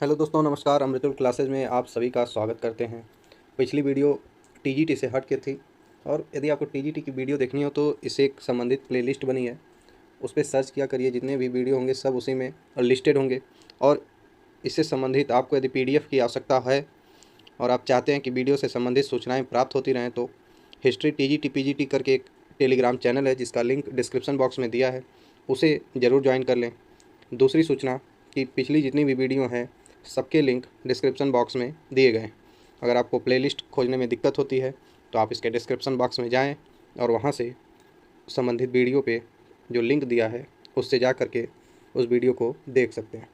Hello दोस्तों, नमस्कार। अमृतुल classes में आप सभी का स्वागत करते हैं। पिछली वीडियो टीजीटी से हट के थी और यदि आपको टीजीटी की वीडियो देखनी हो तो इससे एक संबंधित प्लेलिस्ट बनी है, उस पर सर्च किया करिए। जितने भी वीडियो होंगे सब उसी में लिस्टेड होंगे। और इससे संबंधित आपको यदि पीडीएफ की आवश्यकता है और आप चाहते हैं कि वीडियो से संबंधित सूचनाएँ प्राप्त होती रहें तो हिस्ट्री टीजीटी पीजीटी करके एक टेलीग्राम चैनल है जिसका लिंक डिस्क्रिप्शन बॉक्स में दिया है, उसे ज़रूर ज्वाइन कर लें। दूसरी सूचना कि पिछली जितनी भी वीडियो हैं सबके लिंक डिस्क्रिप्शन बॉक्स में दिए गए हैं। अगर आपको प्लेलिस्ट खोजने में दिक्कत होती है तो आप इसके डिस्क्रिप्शन बॉक्स में जाएं और वहां से संबंधित वीडियो पे जो लिंक दिया है उससे जा कर के उस वीडियो को देख सकते हैं।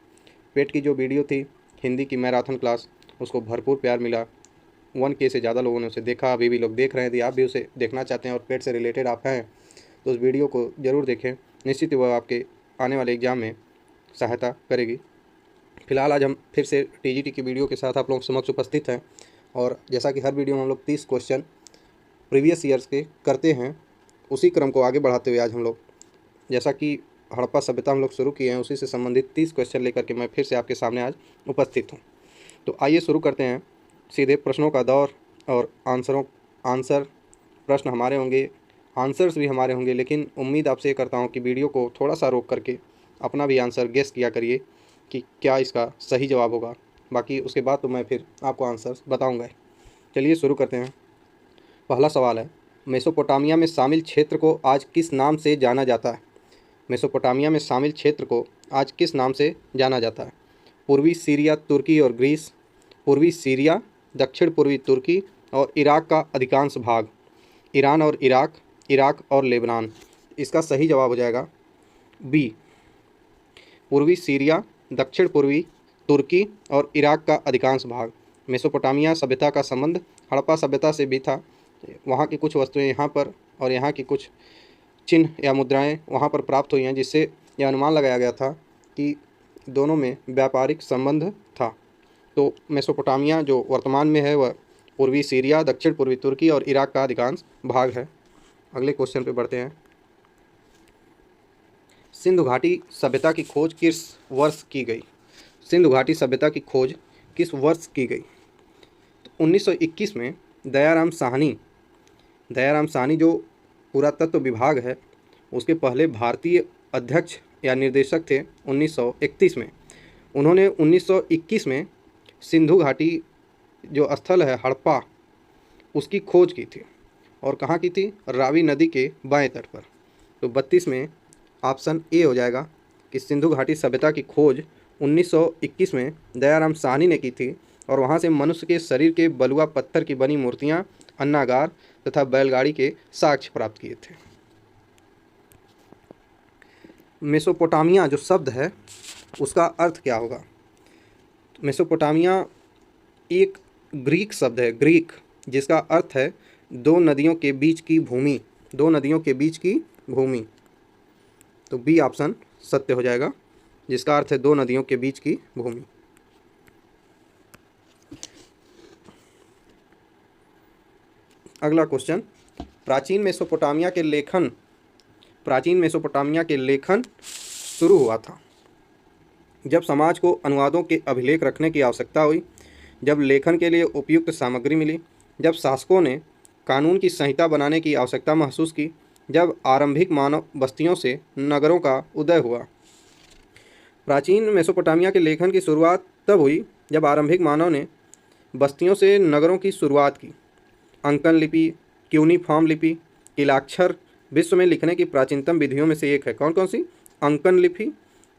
पेट की जो वीडियो थी हिंदी की मैराथन क्लास, उसको भरपूर प्यार मिला। 1K से ज़्यादा लोगों ने उसे देखा, अभी भी लोग देख रहे हैं। यदि आप भी उसे देखना चाहते हैं और पेट से रिलेटेड आप हैं तो उस वीडियो को ज़रूर देखें, निश्चित ही वह आपके आने वाले एग्ज़ाम में सहायता करेगी। फिलहाल आज हम फिर से टीजीटी की वीडियो के साथ आप लोगों के समक्ष उपस्थित हैं और जैसा कि हर वीडियो में हम लोग 30 क्वेश्चन प्रीवियस ईयर्स के करते हैं, उसी क्रम को आगे बढ़ाते हुए आज हम लोग जैसा कि हड़प्पा सभ्यता हम लोग शुरू किए हैं उसी से संबंधित 30 क्वेश्चन लेकर के मैं फिर से आपके सामने आज उपस्थित हूँ। तो आइए शुरू करते हैं सीधे प्रश्नों का दौर। और आंसर प्रश्न हमारे होंगे, आंसर्स भी हमारे होंगे, लेकिन उम्मीद आपसे करता हूँ कि वीडियो को थोड़ा सा रोक करके अपना भी आंसर गेस किया करिए कि क्या इसका सही जवाब होगा। बाकी उसके बाद तो मैं फिर आपको आंसर्स बताऊंगा। चलिए शुरू करते हैं। पहला सवाल है, मेसोपोटामिया में शामिल क्षेत्र को आज किस नाम से जाना जाता है? मेसोपोटामिया में शामिल क्षेत्र को आज किस नाम से जाना जाता है? पूर्वी सीरिया, तुर्की और ग्रीस, पूर्वी सीरिया, दक्षिण पूर्वी तुर्की और इराक का अधिकांश भाग, ईरान और इराक, इराक और लेबनान। इसका सही जवाब हो जाएगा बी, पूर्वी सीरिया, दक्षिण पूर्वी तुर्की और इराक का अधिकांश भाग। मेसोपोटामिया सभ्यता का संबंध हड़प्पा सभ्यता से भी था। वहाँ की कुछ वस्तुएं यहाँ पर और यहाँ की कुछ चिन्ह या मुद्राएं वहाँ पर प्राप्त हुई हैं, जिससे यह अनुमान लगाया गया था कि दोनों में व्यापारिक संबंध था। तो मेसोपोटामिया जो वर्तमान में है वह पूर्वी सीरिया, दक्षिण पूर्वी तुर्की और इराक का अधिकांश भाग है। अगले क्वेश्चन पे बढ़ते हैं। सिंधु घाटी सभ्यता की खोज किस वर्ष की गई? सिंधु घाटी सभ्यता की खोज किस वर्ष की गई? तो 1921 में दयाराम साहनी जो पुरातत्व विभाग है उसके पहले भारतीय अध्यक्ष या निर्देशक थे 1931 में। उन्होंने 1921 में सिंधु घाटी जो स्थल है हड़प्पा उसकी खोज की थी। और कहाँ की थी? रावी नदी के बाएं तट पर। तो 32 में ऑप्शन ए हो जाएगा कि सिंधु घाटी सभ्यता की खोज 1921 में दयाराम साहनी ने की थी और वहाँ से मनुष्य के शरीर के बलुआ पत्थर की बनी मूर्तियाँ, अन्नागार तथा बैलगाड़ी के साक्ष्य प्राप्त किए थे। मेसोपोटामिया जो शब्द है उसका अर्थ क्या होगा? मेसोपोटामिया एक ग्रीक शब्द है, ग्रीक, जिसका अर्थ है दो नदियों के बीच की भूमि, दो नदियों के बीच की भूमि। तो बी ऑप्शन सत्य हो जाएगा, जिसका अर्थ है दो नदियों के बीच की भूमि। अगला क्वेश्चन, प्राचीन मेसोपोटामिया के लेखन शुरू हुआ था जब समाज को अनुवादों के अभिलेख रखने की आवश्यकता हुई, जब लेखन के लिए उपयुक्त सामग्री मिली, जब शासकों ने कानून की संहिता बनाने की आवश्यकता महसूस की, जब आरंभिक मानव बस्तियों से नगरों का उदय हुआ। प्राचीन मेसोपोटामिया के लेखन की शुरुआत तब हुई जब आरंभिक मानव ने बस्तियों से नगरों की शुरुआत की। अंकन लिपि, क्यूनिफॉर्म लिपि, किलाक्षर विश्व में लिखने की प्राचीनतम विधियों में से एक है। कौन कौन सी? अंकन लिपि,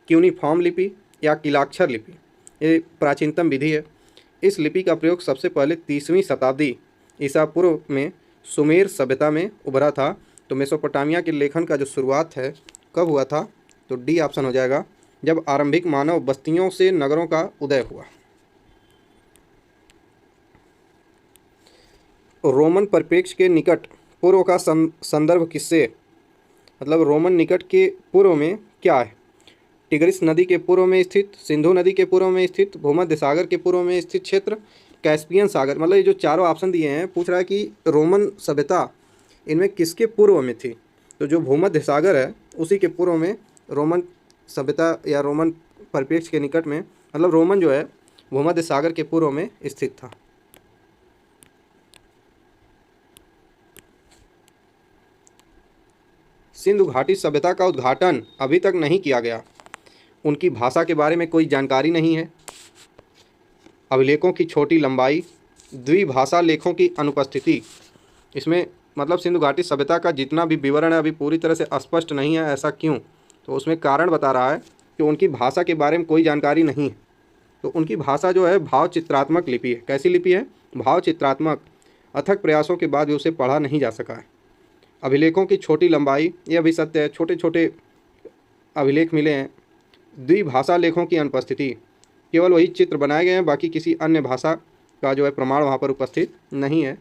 क्यूनिफॉर्म लिपि या किलाक्षर लिपि, ये प्राचीनतम विधि है। इस लिपि का प्रयोग सबसे पहले 30वीं शताब्दी ईसा पूर्व में सुमेर सभ्यता में उभरा था। तो मेसोपोटामिया के लेखन का जो शुरुआत है कब हुआ था? तो डी ऑप्शन हो जाएगा, जब आरंभिक मानव बस्तियों से नगरों का उदय हुआ। रोमन परिप्रेक्ष्य के निकट पूर्व का संदर्भ किससे? मतलब रोमन निकट के पूर्व में क्या है? टिग्रिस नदी के पूर्व में स्थित, सिंधु नदी के पूर्व में स्थित, भूमध्य सागर के पूर्व में स्थित क्षेत्र, कैस्पियन सागर। मतलब ये जो चारों ऑप्शन दिए हैं, पूछ रहा है कि रोमन सभ्यता इनमें किसके पूर्व में थी? तो जो भूमध्य सागर है उसी के पूर्व में रोमन सभ्यता या रोमन परिप्रेक्ष्य के निकट में, मतलब रोमन जो है भूमध्य सागर के पूर्व में स्थित था। सिंधु घाटी सभ्यता का उद्घाटन अभी तक नहीं किया गया। उनकी भाषा के बारे में कोई जानकारी नहीं है। अभिलेखों की छोटी लंबाई, द्विभाषा लेखों की अनुपस्थिति। इसमें मतलब सिंधु घाटी सभ्यता का जितना भी विवरण है अभी पूरी तरह से स्पष्ट नहीं है। ऐसा क्यों? तो उसमें कारण बता रहा है कि उनकी भाषा के बारे में कोई जानकारी नहीं है। तो उनकी भाषा जो है भाव चित्रात्मक लिपि है। कैसी लिपि है? भाव चित्रात्मक। अथक प्रयासों के बाद भी उसे पढ़ा नहीं जा सका है। अभिलेखों की छोटी लंबाई, ये भी सत्य है, छोटे छोटे अभिलेख मिले हैं। द्विभाषा लेखों की अनुपस्थिति, केवल वही चित्र बनाए गए हैं, बाकी किसी अन्य भाषा का जो है प्रमाण वहाँ पर उपस्थित नहीं है।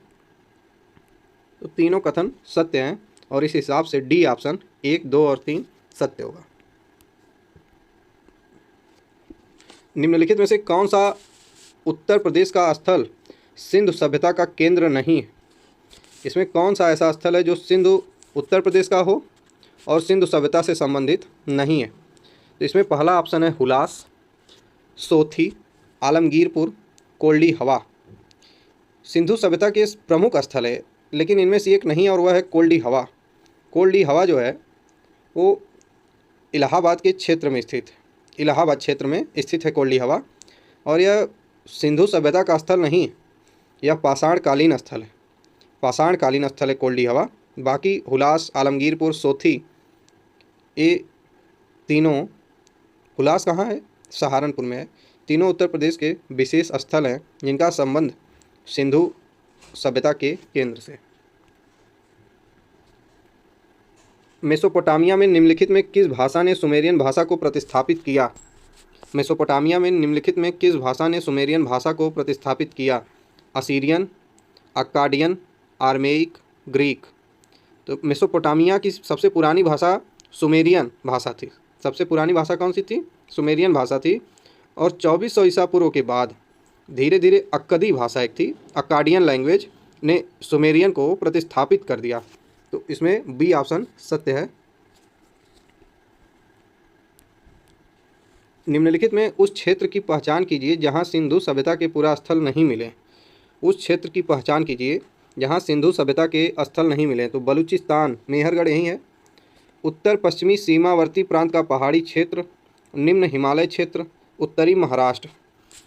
तो तीनों कथन सत्य हैं और इस हिसाब से डी ऑप्शन 1, 2 और 3 सत्य होगा। निम्नलिखित में से कौन सा उत्तर प्रदेश का स्थल सिंधु सभ्यता का केंद्र नहीं है? इसमें कौन सा ऐसा स्थल है जो सिंधु उत्तर प्रदेश का हो और सिंधु सभ्यता से संबंधित नहीं है? तो इसमें पहला ऑप्शन है हुलास, सोथी, आलमगीरपुर, कोल्डी हवा। सिंधु सभ्यता के प्रमुख स्थल है, लेकिन इनमें से एक नहीं और वह है कोल्डी हवा। कोल्डी हवा जो है वो इलाहाबाद के क्षेत्र में स्थित है। इलाहाबाद क्षेत्र में स्थित है कोल्डी हवा और यह सिंधु सभ्यता का स्थल नहीं है, यह पाषाणकालीन स्थल है। पाषाणकालीन स्थल है कोल्डी हवा। बाकी हुलास, आलमगीरपुर, सोथी, ये तीनों, हुलास कहाँ है? सहारनपुर में है। तीनों उत्तर प्रदेश के विशेष स्थल हैं जिनका संबंध सिंधु सभ्यता के केंद्र से। मेसोपोटामिया में निम्नलिखित में किस भाषा ने सुमेरियन भाषा को प्रतिस्थापित किया? मेसोपोटामिया में निम्नलिखित में किस भाषा ने सुमेरियन भाषा को प्रतिस्थापित किया? Assyrian, Akkadian, Aramaic, Greek. तो मेसोपोटामिया की सबसे पुरानी भाषा सुमेरियन भाषा थी। सबसे पुरानी भाषा कौन सी थी? सुमेरियन भाषा थी। और 2400 ईसा पूर्व के बाद धीरे धीरे अक्कदी भाषा एक थी, अक्काडियन लैंग्वेज ने सुमेरियन को प्रतिस्थापित कर दिया। तो इसमें बी ऑप्शन सत्य है। निम्नलिखित में उस क्षेत्र की पहचान कीजिए जहां सिंधु सभ्यता के पूरा स्थल नहीं मिले। उस क्षेत्र की पहचान कीजिए जहां सिंधु सभ्यता के स्थल नहीं मिले। तो बलूचिस्तान, मेहरगढ़ यही है। उत्तर पश्चिमी सीमावर्ती प्रांत का पहाड़ी क्षेत्र, निम्न हिमालय क्षेत्र, उत्तरी महाराष्ट्र।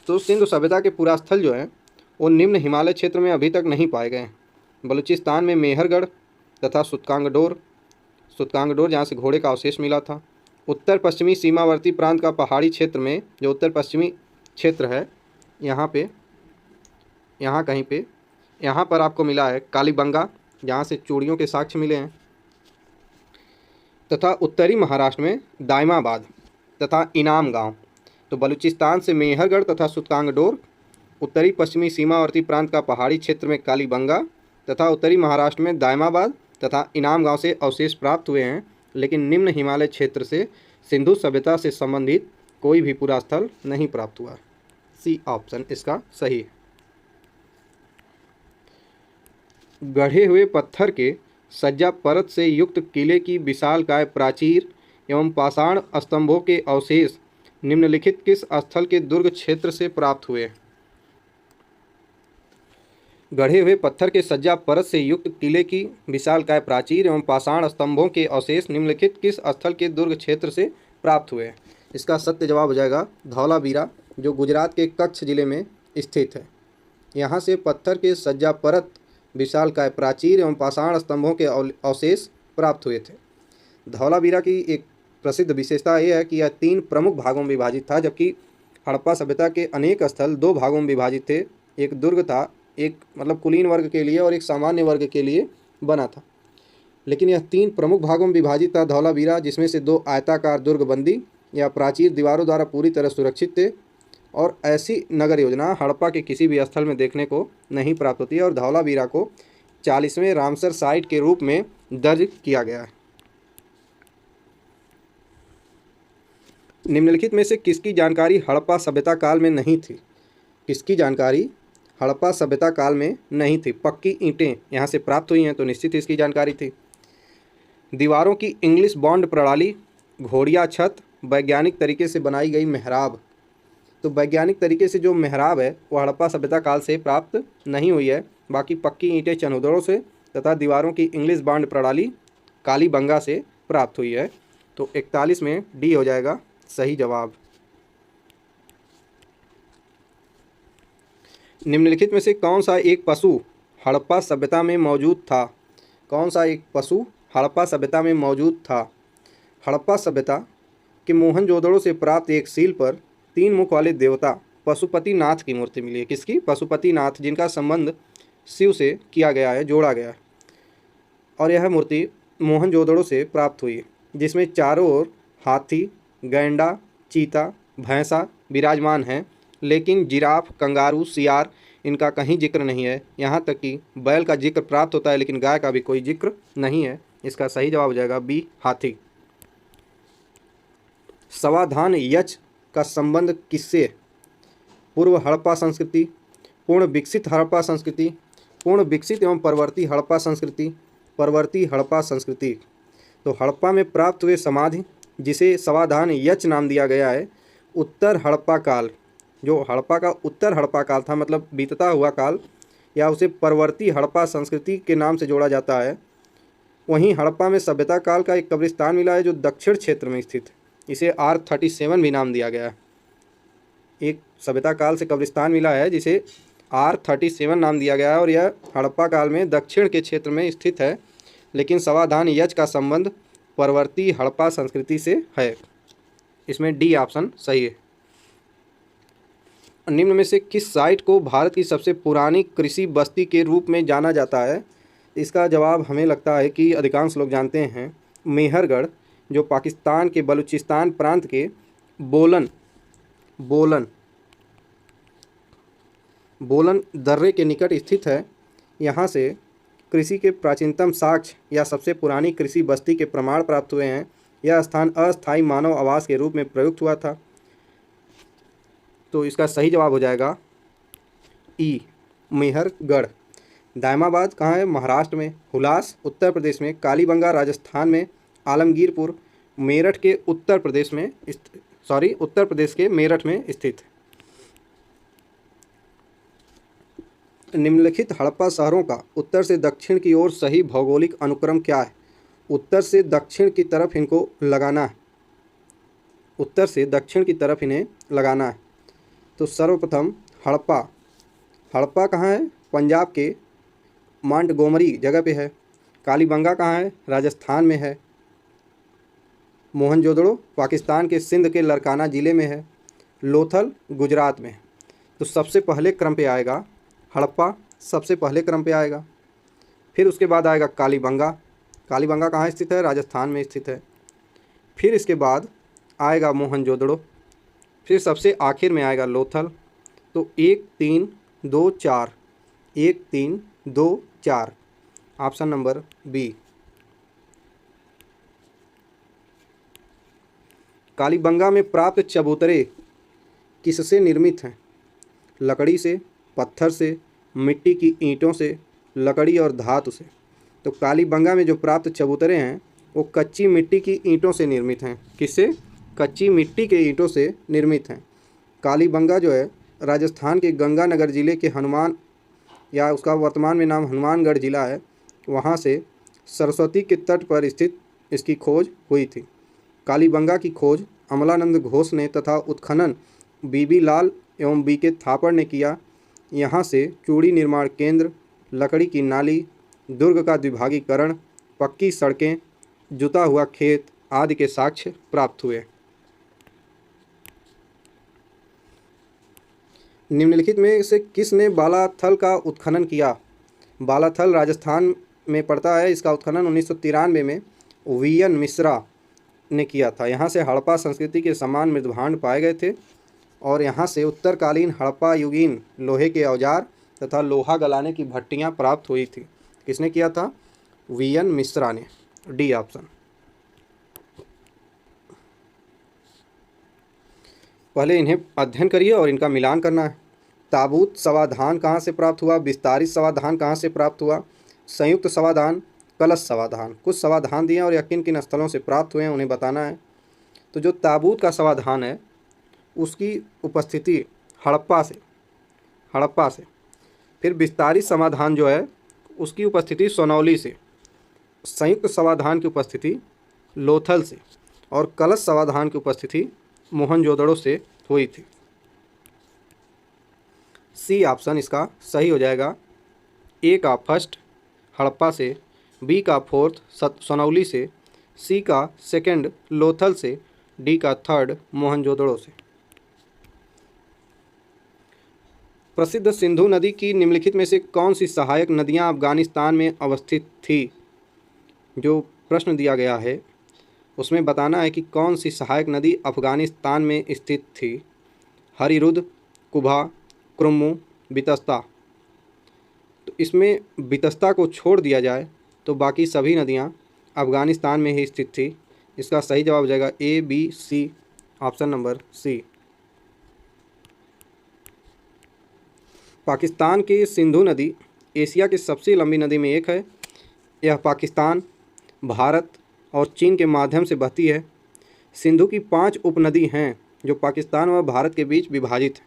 तो सिंधु सभ्यता के पूरा स्थल जो है वो निम्न हिमालय क्षेत्र में अभी तक नहीं पाए गए। बलूचिस्तान में मेहरगढ़ तथा सुतकांगडोर जहाँ से घोड़े का अवशेष मिला था। उत्तर पश्चिमी सीमावर्ती प्रांत का पहाड़ी क्षेत्र में जो उत्तर पश्चिमी क्षेत्र है यहाँ पर आपको मिला है कालीबंगा, जहाँ से चूड़ियों के साक्ष्य मिले हैं। तथा उत्तरी महाराष्ट्र में दाइमाबाद तथा इनाम गांव। तो बलूचिस्तान से मेहरगढ़ तथा सुतकांगडोर, उत्तरी पश्चिमी सीमावर्ती प्रांत का पहाड़ी क्षेत्र में कालीबंगा तथा उत्तरी महाराष्ट्र में दाइमाबाद तथा इनाम गांव से अवशेष प्राप्त हुए हैं, लेकिन निम्न हिमालय क्षेत्र से सिंधु सभ्यता से संबंधित कोई भी पूरा स्थल नहीं प्राप्त हुआ। सी ऑप्शन इसका सही है। गढ़े हुए पत्थर के सज्जा परत से युक्त किले की विशालकाय प्राचीर एवं पाषाण स्तंभों के अवशेष निम्नलिखित किस स्थल के दुर्ग क्षेत्र से प्राप्त हुए? गढ़े हुए पत्थर के सज्जा परत से युक्त किले की विशालकाय प्राचीर एवं पाषाण स्तंभों के अवशेष निम्नलिखित किस स्थल के दुर्ग क्षेत्र से प्राप्त हुए? इसका सत्य जवाब हो जाएगा धौलावीरा, जो गुजरात के कच्छ जिले में स्थित है। यहाँ से पत्थर के सज्जा परत, विशालकाय प्राचीर एवं पाषाण स्तंभों के अवशेष प्राप्त हुए थे। धौलावीरा की एक प्रसिद्ध विशेषता यह है कि यह 3 प्रमुख भागों में विभाजित था, जबकि हड़प्पा सभ्यता के अनेक स्थल 2 भागों में विभाजित थे। एक दुर्ग था, एक मतलब कुलीन वर्ग के लिए और एक सामान्य वर्ग के लिए बना था, लेकिन यह 3 प्रमुख भागों में विभाजित था धौलावीरा, जिसमें से 2 आयताकार दुर्गबंदी या प्राचीर दीवारों द्वारा पूरी तरह सुरक्षित थे। और ऐसी नगर योजना हड़प्पा के किसी भी स्थल में देखने को नहीं प्राप्त होती है और धौलावीरा को 40वें रामसर साइट के रूप में दर्ज किया गया है। निम्नलिखित में से किसकी जानकारी हड़प्पा सभ्यता काल में नहीं थी? किसकी जानकारी हड़प्पा सभ्यता काल में नहीं थी? पक्की ईंटें यहाँ से प्राप्त हुई हैं तो निश्चित इसकी जानकारी थी। दीवारों की इंग्लिश बॉन्ड प्रणाली, घोड़िया छत, वैज्ञानिक तरीके से बनाई गई मेहराब। तो वैज्ञानिक तरीके से जो मेहराब है वो हड़प्पा सभ्यता काल से प्राप्त नहीं हुई है। बाकी पक्की ईंटें चनोदड़ों से तथा दीवारों की इंग्लिश बांड प्रणाली कालीबंगा से प्राप्त हुई है। तो 41 में डी हो जाएगा सही जवाब। निम्नलिखित में से कौन सा एक पशु हड़प्पा सभ्यता में मौजूद था? कौन सा एक पशु हड़प्पा सभ्यता में मौजूद था? हड़प्पा सभ्यता के मोहनजोदड़ो से प्राप्त एक सील पर 3 मुख वाले देवता पशुपतिनाथ की मूर्ति मिली है। किसकी? पशुपतिनाथ, जिनका संबंध शिव से किया गया है, जोड़ा गया है। और यह मूर्ति मोहनजोदड़ो से प्राप्त हुई, जिसमें चारों ओर हाथी, गैंडा, चीता, भैंसा विराजमान हैं, लेकिन जिराफ, कंगारू, सियार इनका कहीं जिक्र नहीं है। यहाँ तक कि बैल का जिक्र प्राप्त होता है, लेकिन गाय का भी कोई जिक्र नहीं है। इसका सही जवाब हो जाएगा बी, हाथी। समाधान यच का संबंध किससे? पूर्व हड़प्पा संस्कृति, पूर्ण विकसित हड़प्पा संस्कृति, पूर्ण विकसित एवं परवर्ती हड़प्पा संस्कृति, परवर्ती हड़प्पा संस्कृति। तो हड़प्पा में प्राप्त हुए समाधि, जिसे समाधान यच नाम दिया गया है, उत्तर हड़प्पा काल, जो हड़प्पा का उत्तर हड़प्पा काल था, मतलब बीतता हुआ काल, या उसे परवर्ती हड़प्पा संस्कृति के नाम से जोड़ा जाता है। वहीं हड़प्पा में सभ्यता काल का एक कब्रिस्तान मिला है जो दक्षिण क्षेत्र में स्थित है। इसे R37 भी नाम दिया गया है। एक सभ्यता काल से कब्रिस्तान मिला है जिसे R37 नाम दिया गया है, और यह हड़प्पा काल में दक्षिण के क्षेत्र में स्थित है। लेकिन समाधान यच का संबंध परवर्ती हड़प्पा संस्कृति से है। इसमें डी ऑप्शन सही है। निम्न में से किस साइट को भारत की सबसे पुरानी कृषि बस्ती के रूप में जाना जाता है? इसका जवाब हमें लगता है कि अधिकांश लोग जानते हैं। मेहरगढ़, जो पाकिस्तान के बलूचिस्तान प्रांत के बोलन दर्रे के निकट स्थित है। यहाँ से कृषि के प्राचीनतम साक्ष्य या सबसे पुरानी कृषि बस्ती के प्रमाण प्राप्त हुए हैं। यह स्थान अस्थायी मानव आवास के रूप में प्रयुक्त हुआ था। तो इसका सही जवाब हो जाएगा ई, मेहरगढ़। दायमाबाद कहाँ है? महाराष्ट्र में। हुलास उत्तर प्रदेश में। कालीबंगा राजस्थान में। आलमगीरपुर मेरठ के उत्तर प्रदेश के मेरठ में स्थित है। निम्नलिखित हड़प्पा शहरों का उत्तर से दक्षिण की ओर सही भौगोलिक अनुक्रम क्या है? उत्तर से दक्षिण की तरफ इनको लगाना है, उत्तर से दक्षिण की तरफ इन्हें लगाना है। तो सर्वप्रथम हड़प्पा कहाँ है? पंजाब के मांटगोमरी जगह पे है। कालीबंगा कहाँ है? राजस्थान में है। मोहनजोदड़ो पाकिस्तान के सिंध के लरकाना ज़िले में है। लोथल गुजरात में है। तो सबसे पहले क्रम पे आएगा हड़प्पा, सबसे पहले क्रम पे आएगा। फिर उसके बाद आएगा कालीबंगा। कालीबंगा कहाँ स्थित है? राजस्थान में स्थित है। फिर इसके बाद आएगा मोहनजोदड़ो। फिर सबसे आखिर में आएगा लोथल। तो 1 3 2 4, 1 3 2 4, ऑप्शन नंबर बी। कालीबंगा में प्राप्त चबूतरे किससे निर्मित हैं? लकड़ी से, पत्थर से, मिट्टी की ईंटों से, लकड़ी और धातु से। तो कालीबंगा में जो प्राप्त चबूतरे हैं वो कच्ची मिट्टी की ईंटों से निर्मित हैं। किससे? कच्ची मिट्टी के ईंटों से निर्मित हैं। कालीबंगा जो है राजस्थान के गंगानगर ज़िले के हनुमान, या उसका वर्तमान में नाम हनुमानगढ़ ज़िला है, वहाँ से सरस्वती के तट पर स्थित इसकी खोज हुई थी। कालीबंगा की खोज अमलानंद घोष ने तथा उत्खनन बीबी लाल एवं बीके थापड़ ने किया। यहाँ से चूड़ी निर्माण केंद्र, लकड़ी की नाली, दुर्ग का द्विभागीकरण, पक्की सड़कें, जुता हुआ खेत आदि के साक्ष्य प्राप्त हुए। निम्नलिखित में से किसने बालाथल का उत्खनन किया? बालाथल राजस्थान में पड़ता है। इसका उत्खनन 1993 में वीएन मिश्रा ने किया था। यहाँ से हड़प्पा संस्कृति के समान मृदभांड पाए गए थे, और यहाँ से उत्तरकालीन हड़प्पा युगीन लोहे के औजार तथा लोहा गलाने की भट्टियाँ प्राप्त हुई थी। किसने किया था? वीएन मिश्रा ने। D option. पहले इन्हें अध्ययन करिए और इनका मिलान करना है। ताबूत समाधान कहाँ से प्राप्त हुआ? विस्तारित समाधान कहाँ से प्राप्त हुआ? संयुक्त समाधान, कलश समाधान। कुछ समाधान दिए और यह किन किन स्थलों से प्राप्त हुए हैं उन्हें बताना है। तो जो ताबूत का समाधान है उसकी उपस्थिति हड़प्पा से। फिर विस्तारित समाधान जो है उसकी उपस्थिति सोनौली से। संयुक्त समाधान की उपस्थिति लोथल से। और कलश समाधान की उपस्थिति मोहनजोदड़ो से हुई थी। सी ऑप्शन इसका सही हो जाएगा। ए का फर्स्ट हड़प्पा से, बी का फोर्थ सोनौली से, सी का सेकंड लोथल से, डी का थर्ड मोहनजोदड़ो से। प्रसिद्ध सिंधु नदी की निम्नलिखित में से कौन सी सहायक नदियां अफगानिस्तान में अवस्थित थी? जो प्रश्न दिया गया है उसमें बताना है कि कौन सी सहायक नदी अफगानिस्तान में स्थित थी। हरिरुद, कुभा, क्रुम्मू, बितस्ता। तो इसमें बितस्ता को छोड़ दिया जाए तो बाकी सभी नदियां अफगानिस्तान में ही स्थित थी। इसका सही जवाब हो जाएगा ए, बी, सी, ऑप्शन नंबर सी। पाकिस्तान की सिंधु नदी एशिया की सबसे लंबी नदी में एक है। यह पाकिस्तान, भारत और चीन के माध्यम से बहती है। सिंधु की 5 उपनदी हैं जो पाकिस्तान व भारत के बीच विभाजित है।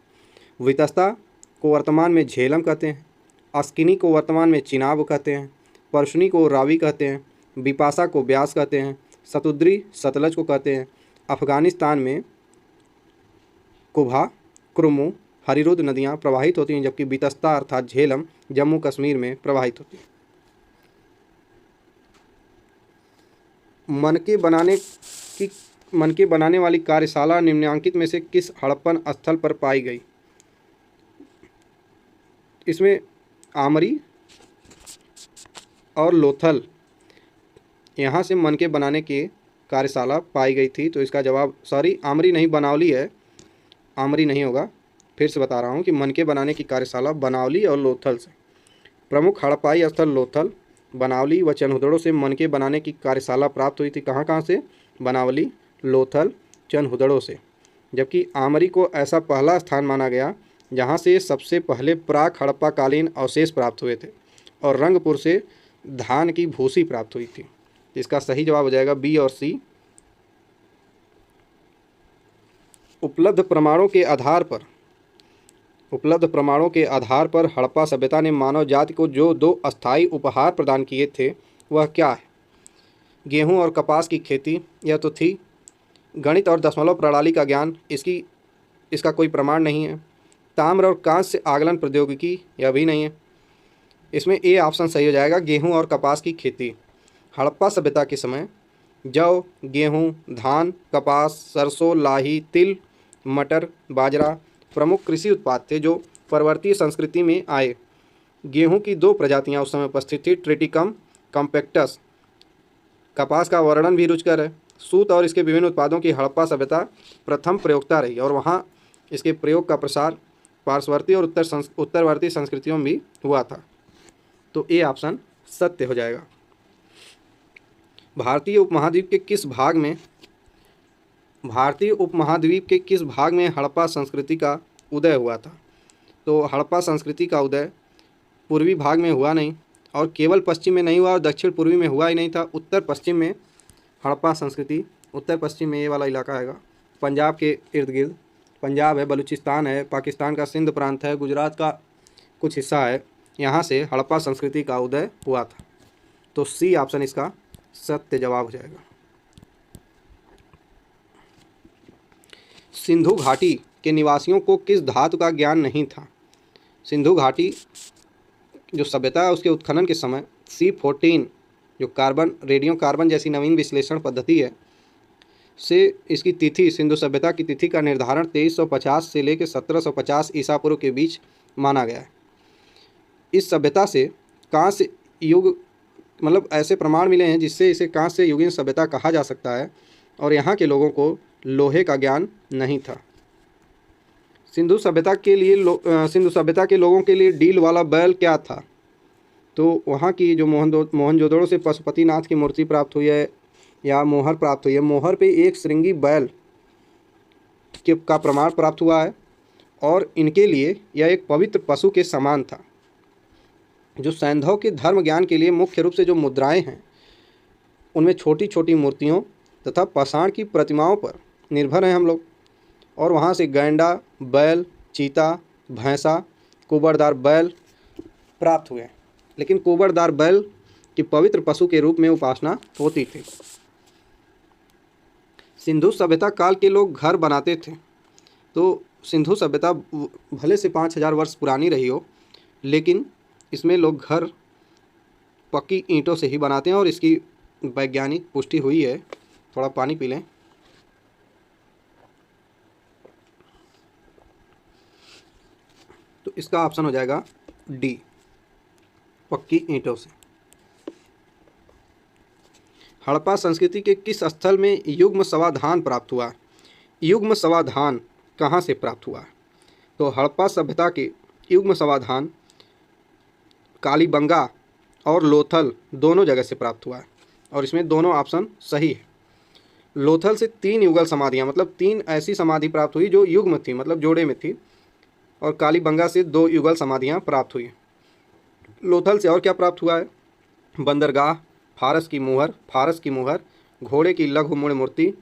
वितस्ता को वर्तमान में झेलम कहते हैं, अस्किनी को वर्तमान में चिनाब कहते हैं, परशुनी को रावी कहते हैं, बिपाशा को ब्यास कहते हैं, शतुद्री सतलज को कहते हैं। अफगानिस्तान में कुभा, क्रुम्मू, हरिरुद नदियाँ प्रवाहित होती हैं, जबकि बितस्ता अर्थात झेलम जम्मू कश्मीर में प्रवाहित होती है। मनके बनाने वाली कार्यशाला निम्नलिखित में से किस हड़प्पन स्थल पर पाई गई? इसमें आमरी और लोथल यहाँ से मनके बनाने की कार्यशाला पाई गई थी। तो इसका जवाब आमरी नहीं, बनावली है। आमरी नहीं होगा। फिर से बता रहा हूँ कि मनके बनाने की कार्यशाला बनावली और लोथल से। प्रमुख हड़प्पाई स्थल लोथल, बनावली व चनहुदड़ो से मनके बनाने की कार्यशाला प्राप्त हुई थी। कहाँ से? बनावली, लोथल, चनहुदड़ो से। जबकि आमरी को ऐसा पहला स्थान माना गया जहाँ से सबसे पहले प्राक हड़प्पा कालीन अवशेष प्राप्त हुए थे, और रंगपुर से धान की भूसी प्राप्त हुई थी। इसका सही जवाब हो जाएगा बी और सी। उपलब्ध प्रमाणों के आधार पर हड़प्पा सभ्यता ने मानव जाति को जो 2 अस्थायी उपहार प्रदान किए थे वह क्या है? गेहूं और कपास की खेती यह तो थी। गणित और दशमलव प्रणाली का ज्ञान, इसका कोई प्रमाण नहीं है। ताम्र और कांस्य से आगलन प्रौद्योगिकी, यह भी नहीं है। इसमें ए ऑप्शन सही हो जाएगा, गेहूं और कपास की खेती। हड़प्पा सभ्यता के समय जौ, गेहूं, धान, कपास, सरसों, लाही, तिल, मटर, बाजरा प्रमुख कृषि उत्पाद थे जो परवर्ती संस्कृति में आए। गेहूं की 2 प्रजातियां उस समय उपस्थित थी, ट्रिटिकम कॉम्पैक्टस। कपास का वर्णन भी रुचिकर है। सूत और इसके विभिन्न उत्पादों की हड़प्पा सभ्यता प्रथम प्रयोक्ता रही और वहां इसके प्रयोग का प्रसार पार्श्ववर्ती और उत्तरवर्ती संस्कृतियों में भी हुआ था। तो ए ऑप्शन सत्य हो जाएगा। भारतीय उपमहाद्वीप के किस भाग में हड़प्पा संस्कृति का उदय हुआ था? तो हड़प्पा संस्कृति का उदय पूर्वी भाग में हुआ नहीं, और केवल पश्चिम में नहीं हुआ और दक्षिण पूर्वी में हुआ ही नहीं था। उत्तर पश्चिम में हड़प्पा संस्कृति, उत्तर पश्चिम में ये वाला इलाका आएगा, पंजाब के इर्द गिर्द। पंजाब है, बलूचिस्तान है, पाकिस्तान का सिंध प्रांत है, गुजरात का कुछ हिस्सा है, यहाँ से हड़प्पा संस्कृति का उदय हुआ था। तो सी ऑप्शन इसका सत्य जवाब हो जाएगा। सिंधु घाटी के निवासियों को किस धातु का ज्ञान नहीं था? सिंधु घाटी जो सभ्यता है उसके उत्खनन के समय C14 जो रेडियो कार्बन जैसी नवीन विश्लेषण पद्धति है से इसकी तिथि, सिंधु सभ्यता की तिथि का निर्धारण 2350 से लेकर 1750 ईसा पूर्व के बीच माना गया है। इस सभ्यता से कांस्य युग ऐसे प्रमाण मिले हैं जिससे इसे कांस्य युगीन सभ्यता कहा जा सकता है, और यहाँ के लोगों को लोहे का ज्ञान नहीं था। सिंधु सभ्यता के लोगों के लिए डील वाला बैल क्या था? तो वहाँ की जो मोहनजोदड़ो से पशुपतिनाथ की मूर्ति प्राप्त हुई है या मोहर प्राप्त हुई है, मोहर पे एक श्रृंगी बैल का प्रमाण प्राप्त हुआ है, और इनके लिए यह एक पवित्र पशु के समान था। जो सैंधव के धर्म ज्ञान के लिए मुख्य रूप से जो मुद्राएं हैं उनमें छोटी छोटी मूर्तियों तथा पाषाण की प्रतिमाओं पर निर्भर हैं हम लोग। और वहाँ से गैंडा, बैल, चीता, भैंसा, कुबड़दार बैल प्राप्त हुए। लेकिन कुबड़दार बैल की पवित्र पशु के रूप में उपासना होती थी। सिंधु सभ्यता काल के लोग घर बनाते थे। तो सिंधु सभ्यता भले से 5000 वर्ष पुरानी रही हो, लेकिन इसमें लोग घर पक्की ईंटों से ही बनाते हैं और इसकी वैज्ञानिक पुष्टि हुई है। थोड़ा पानी पी लें। तो इसका ऑप्शन हो जाएगा डी, पक्की ईंटों से। हड़प्पा संस्कृति के किस स्थल में युग्म समाधान प्राप्त हुआ? युग्म समाधान कहाँ से प्राप्त हुआ? तो हड़प्पा सभ्यता के युग्म समाधान कालीबंगा और लोथल दोनों जगह से प्राप्त हुआ है और इसमें दोनों ऑप्शन सही है। लोथल से 3 युगल समाधियाँ, मतलब 3 ऐसी समाधि प्राप्त हुई जो युग्म थी, मतलब जोड़े में थी, और कालीबंगा से 2 युगल समाधियाँ प्राप्त हुई। लोथल से और क्या प्राप्त हुआ है? बंदरगाह, फारस की मुहर, घोड़े की लघु मूर्ण मूर्ति,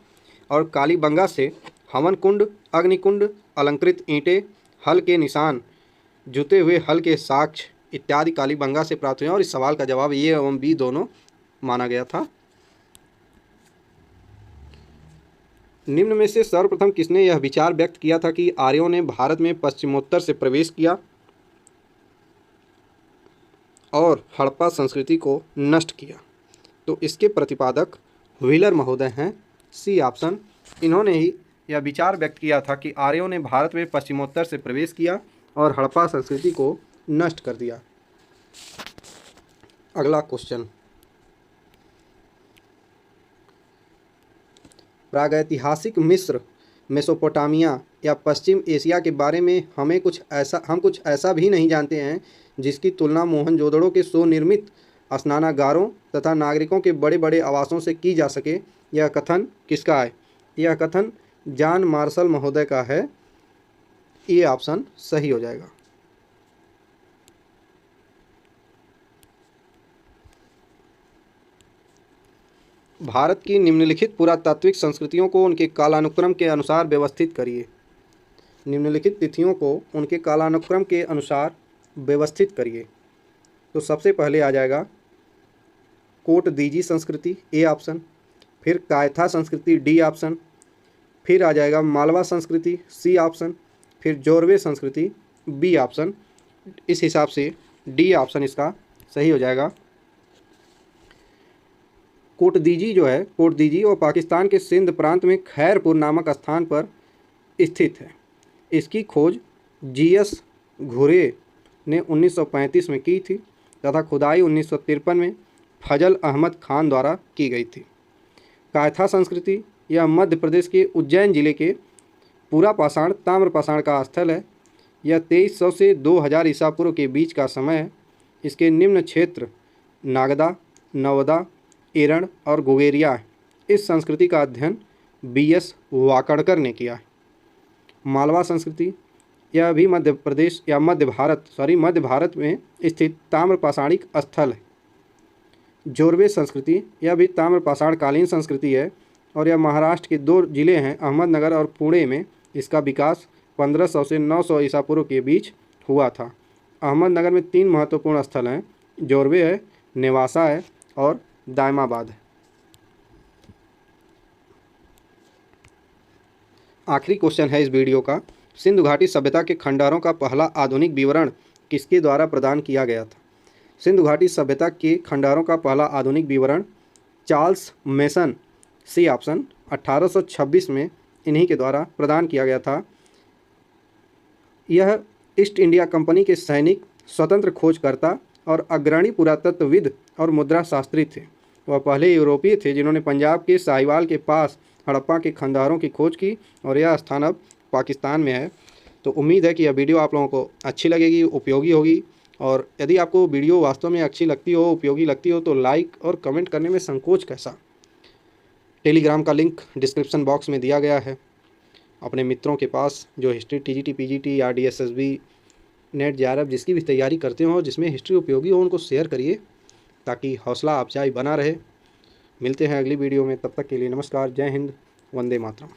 और कालीबंगा से हवन कुंड, अग्निकुंड, अलंकृत ईंटें, हल के निशान, जुते हुए हल के साक्ष्य इत्यादि कालीबंगा से प्राप्त हुए। और इस सवाल का जवाब ए एवं बी दोनों माना गया था। निम्न में से सर्वप्रथम किसने यह विचार व्यक्त किया था कि आर्यों ने भारत में पश्चिमोत्तर से प्रवेश किया और हड़प्पा संस्कृति को नष्ट किया? तो इसके प्रतिपादक व्हीलर महोदय हैं, सी ऑप्शन। इन्होंने ही यह विचार व्यक्त किया था कि आर्यों ने भारत में पश्चिमोत्तर से प्रवेश किया और हड़प्पा संस्कृति को नष्ट कर दिया। अगला क्वेश्चन, प्रागैतिहासिक मिस्र, मेसोपोटामिया या पश्चिम एशिया के बारे में हम कुछ ऐसा भी नहीं जानते हैं जिसकी तुलना मोहनजोदड़ो के स्वनिर्मित स्नानागारों तथा नागरिकों के बड़े बड़े आवासों से की जा सके। यह कथन किसका है? यह कथन जॉन मार्शल महोदय का है। ये ऑप्शन सही हो जाएगा। भारत की निम्नलिखित पुरातात्विक संस्कृतियों को उनके कालानुक्रम के अनुसार व्यवस्थित करिए। निम्नलिखित तिथियों को उनके कालानुक्रम के अनुसार व्यवस्थित करिए। तो सबसे पहले आ जाएगा कोटदीजी संस्कृति, ए ऑप्शन। फिर कायथा संस्कृति, डी ऑप्शन। फिर आ जाएगा मालवा संस्कृति, सी ऑप्शन। फिर जोरवे संस्कृति, बी ऑप्शन। इस हिसाब से डी ऑप्शन इसका सही हो जाएगा। कोटदीजी जो है, कोटदीजी वो पाकिस्तान के सिंध प्रांत में खैरपुर नामक स्थान पर स्थित है। इसकी खोज जीएस घुरे ने 1935 में की थी तथा खुदाई 1953 में फजल अहमद खान द्वारा की गई थी। कायथा संस्कृति यह मध्य प्रदेश के उज्जैन जिले के पूरापाषाण ताम्रपाषाण का स्थल है। यह 2300 से 2000 ईसा पूर्व के बीच का समय है। इसके निम्न क्षेत्र नागदा, नवदा, एरण और गोवेरिया है। इस संस्कृति का अध्ययन बीएस वाकड़कर ने किया है। मालवा संस्कृति यह भी मध्य भारत में स्थित ताम्रपाषाणिक स्थल है। जोरवे संस्कृति यह भी ताम्रपाषाण कालीन संस्कृति है और यह महाराष्ट्र के 2 जिले हैं, अहमदनगर और पुणे में। इसका विकास 1500 से 900 ईसा पूर्व के बीच हुआ था। अहमदनगर में 3 महत्वपूर्ण स्थल हैं, जोरवे है, नेवासा है और दायमाबाद है। आखिरी क्वेश्चन है इस वीडियो का, सिंधु घाटी सभ्यता के खंडहरों का पहला आधुनिक विवरण किसके द्वारा प्रदान किया गया था? सिंधु घाटी सभ्यता के खंडहरों का पहला आधुनिक विवरण चार्ल्स मेसन, सी ऑप्शन, 1826 में इन्हीं के द्वारा प्रदान किया गया था। यह ईस्ट इंडिया कंपनी के सैनिक, स्वतंत्र खोजकर्ता और अग्रणी पुरातत्वविद और मुद्रा शास्त्री थे। वह पहले यूरोपीय थे जिन्होंने पंजाब के साहिवाल के पास हड़प्पा के खंडहरों की खोज की और यह स्थान अब पाकिस्तान में है। तो उम्मीद है कि यह वीडियो आप लोगों को अच्छी लगेगी, उपयोगी होगी। और यदि आपको वीडियो वास्तव में अच्छी लगती हो, उपयोगी लगती हो, तो लाइक और कमेंट करने में संकोच कैसा। टेलीग्राम का लिंक डिस्क्रिप्शन बॉक्स में दिया गया है। अपने मित्रों के पास जो हिस्ट्री, टीजीटी, पीजीटी या डीएसएसबी, नेट, जेआरएफ जिसकी भी तैयारी करते हो, जिसमें हिस्ट्री उपयोगी हो, उनको शेयर करिए ताकि हौसला अफजाई बना रहे। मिलते हैं अगली वीडियो में, तब तक के लिए नमस्कार, जय हिंद, वंदे मातरम।